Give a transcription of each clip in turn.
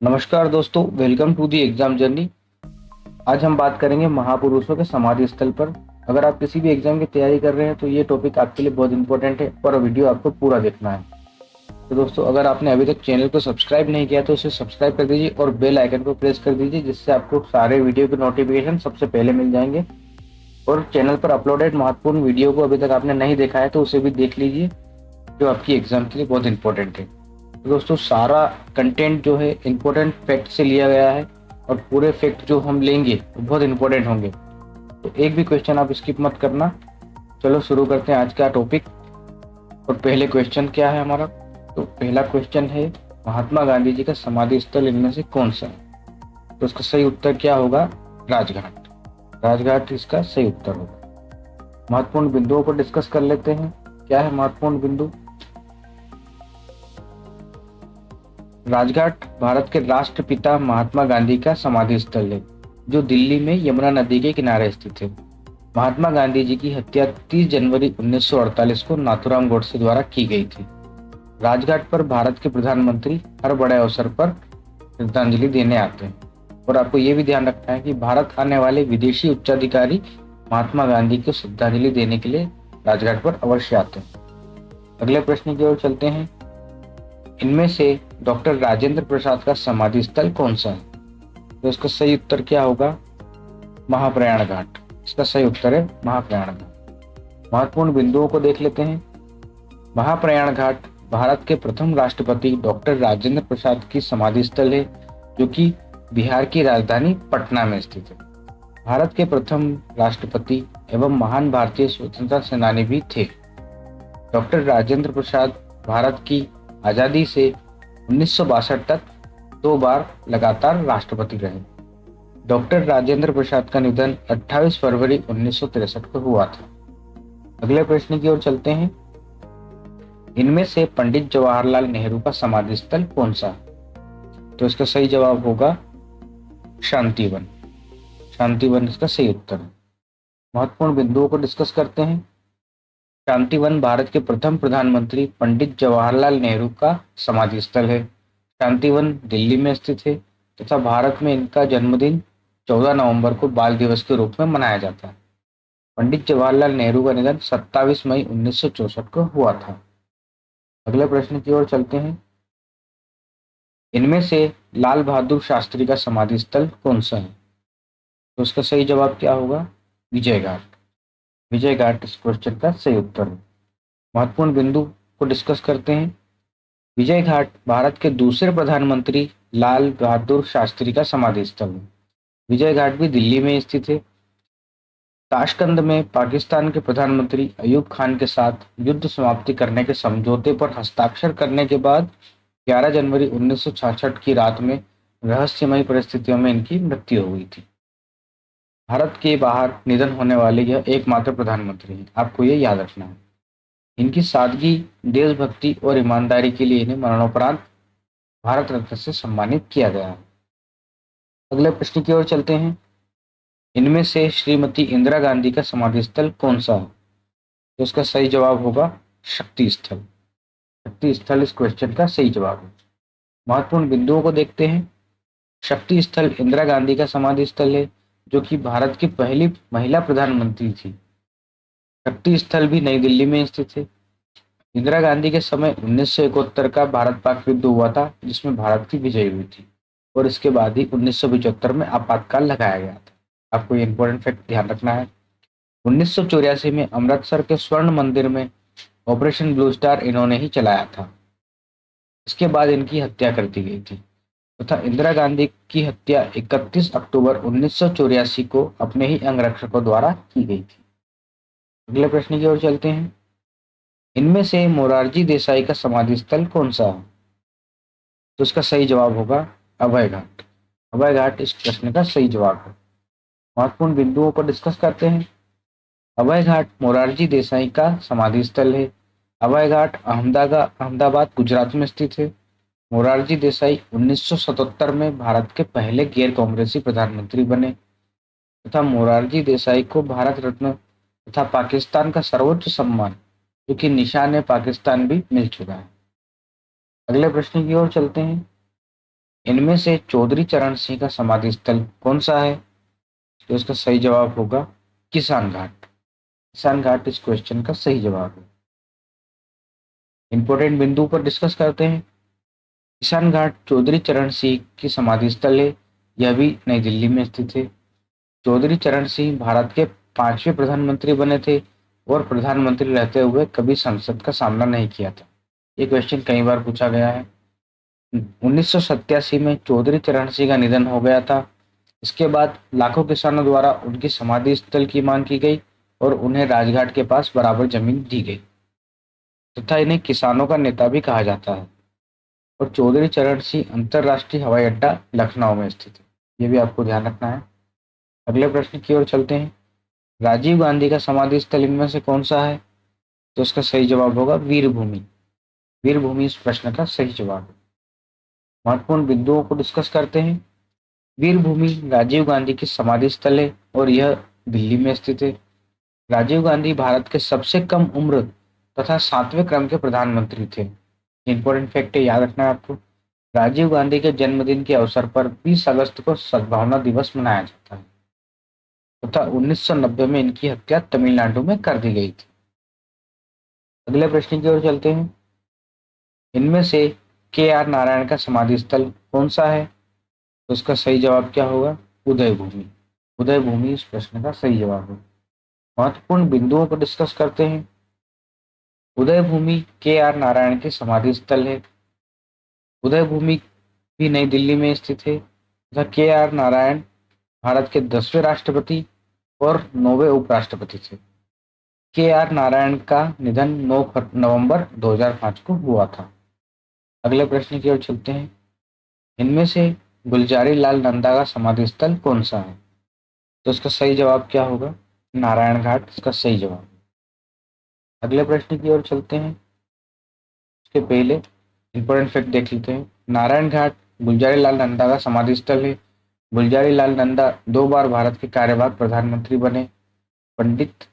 नमस्कार दोस्तों, welcome to the exam journey. आज हम बात करेंगे महापुरुषों के समाधि स्थल पर। अगर आप किसी भी एग्जाम की तैयारी कर रहे हैं तो ये टॉपिक आपके लिए बहुत इंपॉर्टेंट है और वीडियो आपको पूरा देखना है। तो दोस्तों, अगर आपने अभी तक चैनल को सब्सक्राइब नहीं किया तो उसे सब्सक्राइब कर दीजिए और बेल आइकन को प्रेस कर दीजिए, जिससे आपको सारे वीडियो के नोटिफिकेशन सबसे पहले मिल जाएंगे। और चैनल पर अपलोडेड महत्वपूर्ण वीडियो को अभी तक आपने नहीं देखा है तो उसे भी देख लीजिए, जो आपकी एग्जाम के लिए बहुत इंपॉर्टेंट है। तो दोस्तों, सारा कंटेंट जो है इंपॉर्टेंट फैक्ट से लिया गया है और पूरे फैक्ट जो हम लेंगे वो बहुत इंपॉर्टेंट होंगे, तो एक भी क्वेश्चन आप स्किप मत करना। चलो शुरू करते हैं आज का टॉपिक। और पहले क्वेश्चन क्या है हमारा? तो पहला क्वेश्चन है, महात्मा गांधी जी का समाधि स्थल इनमें से कौन सा है? तो इसका सही उत्तर क्या होगा? राजघाट। राजघाट इसका सही उत्तर होगा। महत्वपूर्ण बिंदुओं को डिस्कस कर लेते हैं। क्या है महत्वपूर्ण बिंदु? राजघाट भारत के राष्ट्रपिता महात्मा गांधी का समाधि स्थल है, जो दिल्ली में यमुना नदी के किनारे स्थित है। महात्मा गांधी जी की हत्या 30 जनवरी 1948 को नाथूराम गोडसे द्वारा की गई थी। राजघाट पर भारत के प्रधानमंत्री हर बड़े अवसर पर श्रद्धांजलि देने आते हैं, और आपको ये भी ध्यान रखना है कि भारत आने वाले विदेशी उच्चाधिकारी महात्मा गांधी को श्रद्धांजलि देने के लिए राजघाट पर अवश्य आते हैं। अगले प्रश्न की ओर चलते हैं। इनमें से डॉक्टर राजेंद्र प्रसाद का समाधि स्थल कौन सा है? तो इसका सही उत्तर क्या होगा? महाप्रयाण घाट। इसका सही उत्तर है महाप्रयाण घाट। महत्वपूर्ण बिंदुओं को देख लेते हैं। महाप्रयाण घाट भारत के प्रथम राष्ट्रपति डॉक्टर राजेंद्र प्रसाद की समाधि स्थल है, जो कि बिहार की राजधानी पटना में स्थित है। भारत के प्रथम राष्ट्रपति एवं महान भारतीय स्वतंत्रता सेनानी भी थे। डॉक्टर राजेंद्र प्रसाद भारत की आजादी से 1962 तक 2 बार लगातार राष्ट्रपति रहे। डॉक्टर राजेंद्र प्रसाद का निधन 28 फरवरी 1963 को हुआ था। अगले प्रश्न की ओर चलते हैं। इनमें से पंडित जवाहरलाल नेहरू का समाधि स्थल कौन सा है? तो इसका सही जवाब होगा शांतिवन। शांतिवन इसका सही उत्तर है। महत्वपूर्ण बिंदुओं को डिस्कस करते हैं। शांतिवन भारत के प्रथम प्रधानमंत्री पंडित जवाहरलाल नेहरू का समाधि स्थल है। शांतिवन दिल्ली में स्थित है तथा भारत में इनका जन्मदिन 14 नवंबर को बाल दिवस के रूप में मनाया जाता है। पंडित जवाहरलाल नेहरू का निधन 27 मई 1964 को हुआ था। अगले प्रश्न की ओर चलते हैं। इनमें से लाल बहादुर शास्त्री का समाधि स्थल कौन सा है? तो इसका सही जवाब क्या होगा? विजय घाट। विजय घाट इस क्वेश्चन का सही उत्तर है। महत्वपूर्ण बिंदु को डिस्कस करते हैं। विजय घाट भारत के दूसरे प्रधानमंत्री लाल बहादुर शास्त्री का समाधि स्थल है। विजय घाट भी दिल्ली में स्थित है। ताशकंद में पाकिस्तान के प्रधानमंत्री अयूब खान के साथ युद्ध समाप्ति करने के समझौते पर हस्ताक्षर करने के बाद 11 जनवरी 1966 की रात में रहस्यमयी परिस्थितियों में इनकी मृत्यु हो गई थी। भारत के बाहर निधन होने वाले यह एकमात्र प्रधानमंत्री हैं, आपको ये याद रखना है। इनकी सादगी, देशभक्ति और ईमानदारी के लिए इन्हें मरणोपरांत भारत रत्न से सम्मानित किया गया है। अगले प्रश्न की ओर चलते हैं। इनमें से श्रीमती इंदिरा गांधी का समाधि स्थल कौन सा है? तो इसका सही जवाब होगा शक्ति स्थल। शक्ति स्थल इस क्वेश्चन का सही जवाब है। महत्वपूर्ण बिंदुओं को देखते हैं। शक्ति स्थल इंदिरा गांधी का समाधि स्थल है, जो कि भारत की पहली महिला प्रधानमंत्री थी। शक्ति स्थल भी नई दिल्ली में स्थित है। इंदिरा गांधी के समय 1971 का भारत पाक युद्ध हुआ था, जिसमें भारत की विजय हुई थी, और इसके बाद ही 1975 में आपातकाल लगाया गया था। आपको ये इंपॉर्टेंट फैक्ट ध्यान रखना है। 1984 में अमृतसर के स्वर्ण मंदिर में ऑपरेशन ब्लू स्टार इन्होंने ही चलाया था। इसके बाद इनकी हत्या कर दी गई थी तथा इंदिरा गांधी की हत्या 31 अक्टूबर 1984 को अपने ही अंगरक्षकों द्वारा की गई थी। अगले प्रश्न की ओर चलते हैं। इनमें से मोरारजी देसाई का समाधि स्थल कौन सा है? तो इसका सही जवाब होगा अभय घाट। अभय घाट इस प्रश्न का सही जवाब है। महत्वपूर्ण बिंदुओं को डिस्कस करते हैं। अभय घाट मोरारजी देसाई का समाधि स्थल है। अभय घाट अहमदाबाद गुजरात में स्थित है। मोरारजी देसाई 1977 में भारत के पहले गैर कांग्रेसी प्रधानमंत्री बने तथा मोरारजी देसाई को भारत रत्न तथा पाकिस्तान का सर्वोच्च सम्मान, जो कि निशान ए पाकिस्तान, भी मिल चुका है। अगले प्रश्न की ओर चलते हैं। इनमें से चौधरी चरण सिंह का समाधि स्थल कौन सा है? तो इसका सही जवाब होगा किसान घाट। किसान घाट इस क्वेश्चन का सही जवाब है। इंपॉर्टेंट बिंदु पर डिस्कस करते हैं। किसान घाट चौधरी चरण सिंह की समाधि स्थल है। यह भी नई दिल्ली में स्थित है। चौधरी चरण सिंह भारत के 5वें प्रधानमंत्री बने थे और प्रधानमंत्री रहते हुए कभी संसद का सामना नहीं किया था। ये क्वेश्चन कई बार पूछा गया है। 1987 में चौधरी चरण सिंह का निधन हो गया था। इसके बाद लाखों किसानों द्वारा उनकी समाधि स्थल की मांग की गई और उन्हें राजघाट के पास बराबर जमीन दी गई तथा इन्हें किसानों का नेता भी कहा जाता है। और चौधरी चरण सिंह अंतरराष्ट्रीय हवाई अड्डा लखनऊ में स्थित है। ये भी आपको ध्यान रखना है। अगले प्रश्न की ओर चलते हैं। राजीव गांधी का समाधि स्थल इनमें से कौन सा है? तो इसका सही जवाब होगा वीरभूमि। वीरभूमि इस प्रश्न का सही जवाब है। महत्वपूर्ण बिंदुओं को डिस्कस करते हैं। वीरभूमि राजीव गांधी की समाधि स्थल है और यह दिल्ली में स्थित है। राजीव गांधी भारत के सबसे कम उम्र तथा 7वें क्रम के प्रधानमंत्री थे। इंपॉर्टेंट फैक्ट है, याद रखना है आपको। राजीव गांधी के जन्मदिन के अवसर पर 20 अगस्त को सद्भावना दिवस मनाया जाता है तथा 1990 में इनकी हत्या तमिलनाडु में कर दी गई थी। अगले प्रश्न की ओर चलते हैं। इनमें से के आर नारायण का समाधि स्थल कौन सा है? तो इसका सही जवाब क्या होगा? उदयभूमि। उदयभूमि इस प्रश्न का सही जवाब है। महत्वपूर्ण बिंदुओं को डिस्कस करते हैं। उदयभूमि के आर नारायण के समाधि स्थल है। उदयभूमि भी नई दिल्ली में स्थित है तथा के आर नारायण भारत के 10वें राष्ट्रपति और 9वें उपराष्ट्रपति थे। के आर नारायण का निधन 9 नवंबर 2005 को हुआ था। अगले प्रश्न की ओर चलते हैं। इनमें से गुलजारी लाल नंदा का समाधि स्थल कौन सा है? तो इसका सही जवाब क्या होगा? नारायण घाट इसका सही जवाब है। अगले प्रश्न की ओर चलते हैं। उसके पहले इंपॉर्टेंट फैक्ट देख लेते हैं। नारायण घाट गुलजारी लाल नंदा का समाधि स्थल है। गुलजारी लाल नंदा 2 बार भारत के कार्यवाहक प्रधानमंत्री बने। पंडित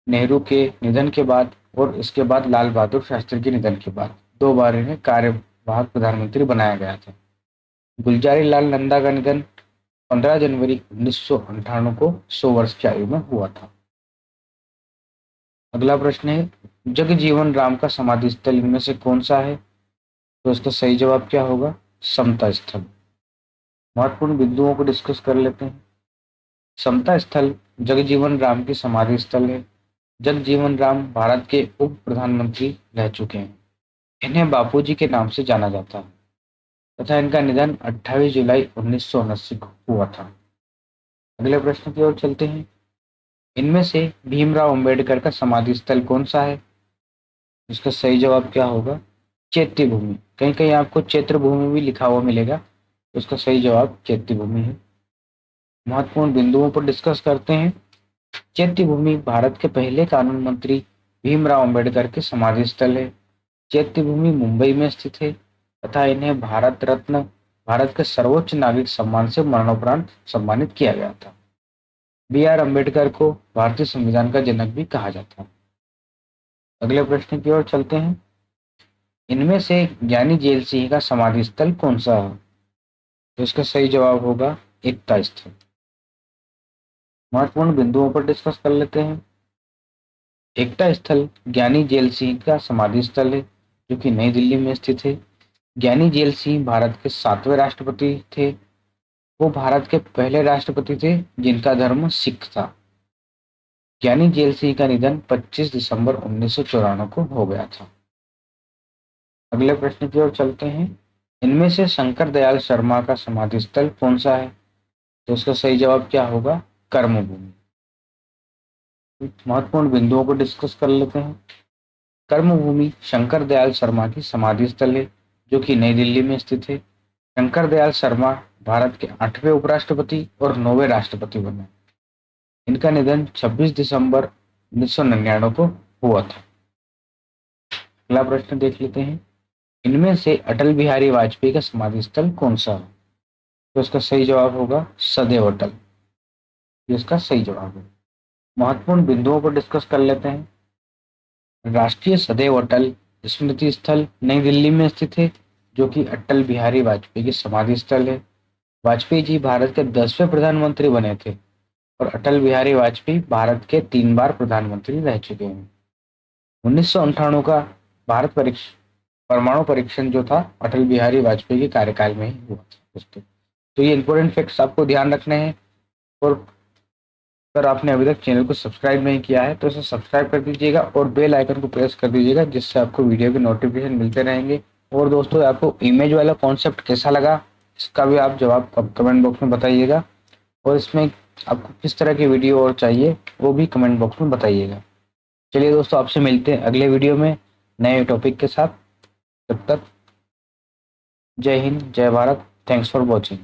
नेहरू के निधन के बाद और इसके बाद लाल बहादुर शास्त्री के निधन के बाद 2 बार इन्हें कार्यवाहक प्रधानमंत्री बनाया गया था। गुलजारी लाल नंदा का निधन 15 जनवरी 1998 को 100 वर्ष की आयु में हुआ था। अगला प्रश्न है, जगजीवन राम का समाधि स्थल इनमें से कौन सा है? तो इसका सही जवाब क्या होगा? समता स्थल। महत्वपूर्ण बिंदुओं को डिस्कस कर लेते हैं। समता स्थल जगजीवन राम की समाधि स्थल है। जगजीवन राम भारत के उप प्रधानमंत्री रह चुके हैं। इन्हें बापूजी के नाम से जाना जाता है तथा इनका निधन 28 जुलाई 1979 को हुआ था। अगले प्रश्न की ओर चलते हैं। इनमें से भीमराव अंबेडकर का समाधि स्थल कौन सा है? इसका सही जवाब क्या होगा? चैत्य भूमि। कहीं कहीं आपको चैत्र भूमि भी लिखा हुआ मिलेगा, तो इसका सही जवाब चैत्य भूमि है। महत्वपूर्ण बिंदुओं पर डिस्कस करते हैं। चैत्य भूमि भारत के पहले कानून मंत्री भीमराव अंबेडकर के समाधि स्थल है। चैत्य भूमि मुंबई में स्थित है तथा इन्हें भारत रत्न, भारत के सर्वोच्च नागरिक सम्मान से मरणोपरांत सम्मानित किया गया था। बी आर अम्बेडकर को भारतीय संविधान का जनक भी कहा जाता है। अगले प्रश्न की ओर चलते हैं। इनमें से ज्ञानी जेल सिंह का समाधि स्थल कौन सा है? तो इसका सही जवाब होगा एकता स्थल। महत्वपूर्ण बिंदुओं पर डिस्कस कर लेते हैं। एकता स्थल ज्ञानी जेल सिंह का समाधि स्थल है जो कि नई दिल्ली में स्थित है। ज्ञानी जेल सिंह भारत के 7वें राष्ट्रपति थे। वो भारत के पहले राष्ट्रपति थे जिनका धर्म सिख था। ज्ञानी जेल सिंह का निधन 25 दिसंबर 1994 को हो गया था। अगले प्रश्न की ओर चलते हैं। इनमें से शंकर दयाल शर्मा का समाधि स्थल कौन सा है? तो इसका सही जवाब क्या होगा? कर्मभूमि। महत्वपूर्ण बिंदुओं को डिस्कस कर लेते हैं। कर्मभूमि शंकर दयाल शर्मा की समाधि स्थल है जो कि नई दिल्ली में स्थित है। शंकर दयाल शर्मा भारत के 8वें उपराष्ट्रपति और 9वें राष्ट्रपति बने। इनका निधन 26 दिसंबर 1999 को हुआ था। अगला प्रश्न देख लेते हैं। इनमें से अटल बिहारी वाजपेयी का समाधि स्थल कौन सा है? तो इसका सही जवाब होगा सदैव अटल। ये इसका सही जवाब है। महत्वपूर्ण बिंदुओं पर डिस्कस कर लेते हैं। राष्ट्रीय सदैव अटल स्मृति स्थल नई दिल्ली में स्थित है जो कि अटल बिहारी वाजपेयी की समाधि स्थल है। वाजपेयी जी भारत के 10वें प्रधानमंत्री बने थे और अटल बिहारी वाजपेयी भारत के 3 बार प्रधानमंत्री रह चुके हैं। 1998 का भारत परमाणु परीक्षण जो था अटल बिहारी वाजपेयी के कार्यकाल में ही हुआ था दोस्तों। तो ये इंपॉर्टेंट फैक्ट्स आपको ध्यान रखने हैं। और अगर आपने अभी तक चैनल को सब्सक्राइब नहीं किया है तो इसे सब्सक्राइब कर दीजिएगा और बेल आइकन को प्रेस कर दीजिएगा, जिससे आपको वीडियो के नोटिफिकेशन मिलते रहेंगे। और दोस्तों, आपको इमेज वाला कॉन्सेप्ट कैसा लगा इसका भी आप जवाब कमेंट बॉक्स में बताइएगा, और इसमें आपको किस तरह की वीडियो और चाहिए वो भी कमेंट बॉक्स में बताइएगा। चलिए दोस्तों, आपसे मिलते हैं अगले वीडियो में नए टॉपिक के साथ। तब तक जय हिंद, जय भारत। Thanks for watching.